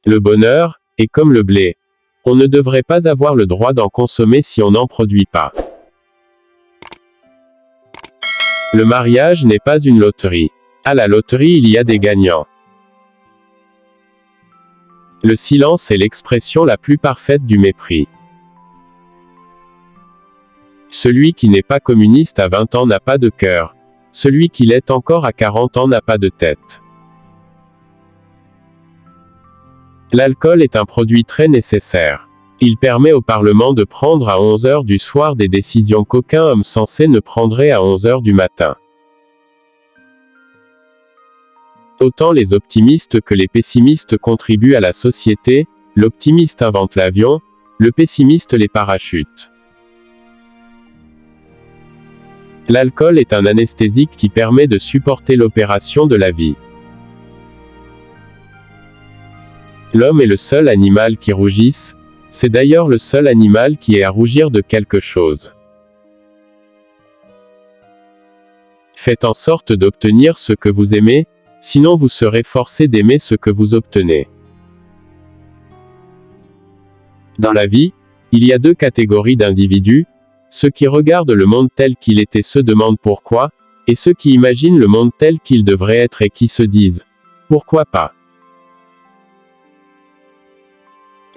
Le bonheur est comme le blé. On ne devrait pas avoir le droit d'en consommer si on n'en produit pas. Le mariage n'est pas une loterie. À la loterie, il y a des gagnants. Le silence est l'expression la plus parfaite du mépris. Celui qui n'est pas communiste à 20 ans n'a pas de cœur. Celui qui l'est encore à 40 ans n'a pas de tête. L'alcool est un produit très nécessaire. Il permet au Parlement de prendre à 11 heures du soir des décisions qu'aucun homme sensé ne prendrait à 11 heures du matin. Autant les optimistes que les pessimistes contribuent à la société, l'optimiste invente l'avion, le pessimiste les parachutes. L'alcool est un anesthésique qui permet de supporter l'opération de la vie. L'homme est le seul animal qui rougisse, c'est d'ailleurs le seul animal qui ait à rougir de quelque chose. Faites en sorte d'obtenir ce que vous aimez, sinon vous serez forcé d'aimer ce que vous obtenez. Dans la vie, il y a deux catégories d'individus, ceux qui regardent le monde tel qu'il est et se demandent pourquoi, et ceux qui imaginent le monde tel qu'il devrait être et qui se disent « pourquoi pas ».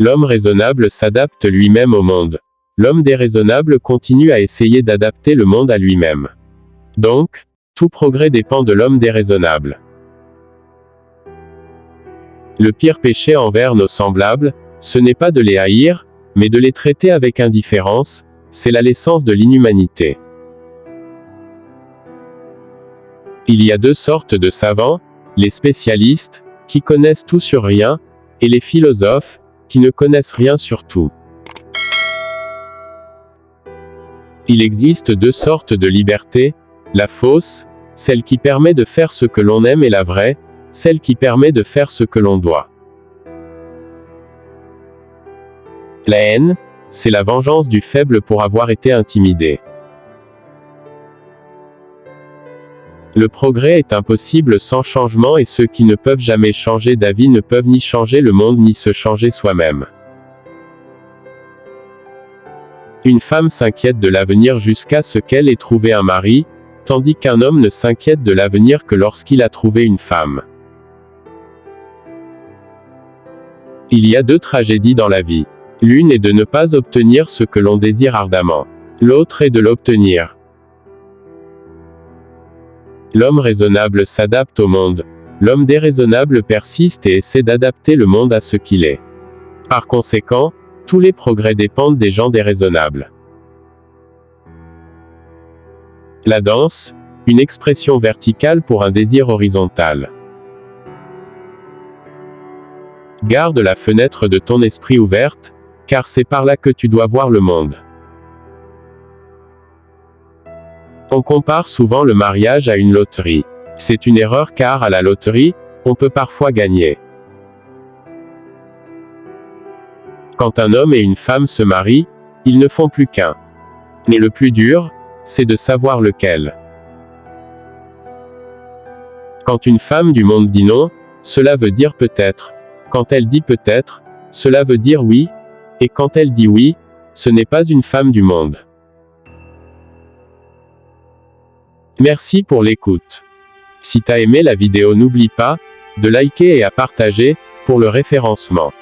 L'homme raisonnable s'adapte lui-même au monde. L'homme déraisonnable continue à essayer d'adapter le monde à lui-même. Donc, tout progrès dépend de l'homme déraisonnable. Le pire péché envers nos semblables, ce n'est pas de les haïr, mais de les traiter avec indifférence, c'est la l'essence de l'inhumanité. Il y a deux sortes de savants, les spécialistes, qui connaissent tout sur rien, et les philosophes, qui ne connaissent rien sur tout. Il existe deux sortes de liberté, la fausse, celle qui permet de faire ce que l'on aime, et la vraie, celle qui permet de faire ce que l'on doit. La haine, c'est la vengeance du faible pour avoir été intimidé. Le progrès est impossible sans changement et ceux qui ne peuvent jamais changer d'avis ne peuvent ni changer le monde ni se changer soi-même. Une femme s'inquiète de l'avenir jusqu'à ce qu'elle ait trouvé un mari, tandis qu'un homme ne s'inquiète de l'avenir que lorsqu'il a trouvé une femme. Il y a deux tragédies dans la vie. L'une est de ne pas obtenir ce que l'on désire ardemment. L'autre est de l'obtenir. L'homme raisonnable s'adapte au monde. L'homme déraisonnable persiste et essaie d'adapter le monde à ce qu'il est. Par conséquent, tous les progrès dépendent des gens déraisonnables. La danse, une expression verticale pour un désir horizontal. Garde la fenêtre de ton esprit ouverte, car c'est par là que tu dois voir le monde. On compare souvent le mariage à une loterie. C'est une erreur car à la loterie, on peut parfois gagner. Quand un homme et une femme se marient, ils ne font plus qu'un. Mais le plus dur, c'est de savoir lequel. Quand une femme du monde dit non, cela veut dire peut-être. Quand elle dit peut-être, cela veut dire oui. Et quand elle dit oui, ce n'est pas une femme du monde. Merci pour l'écoute. Si t'as aimé la vidéo, n'oublie pas de liker et à partager, pour le référencement.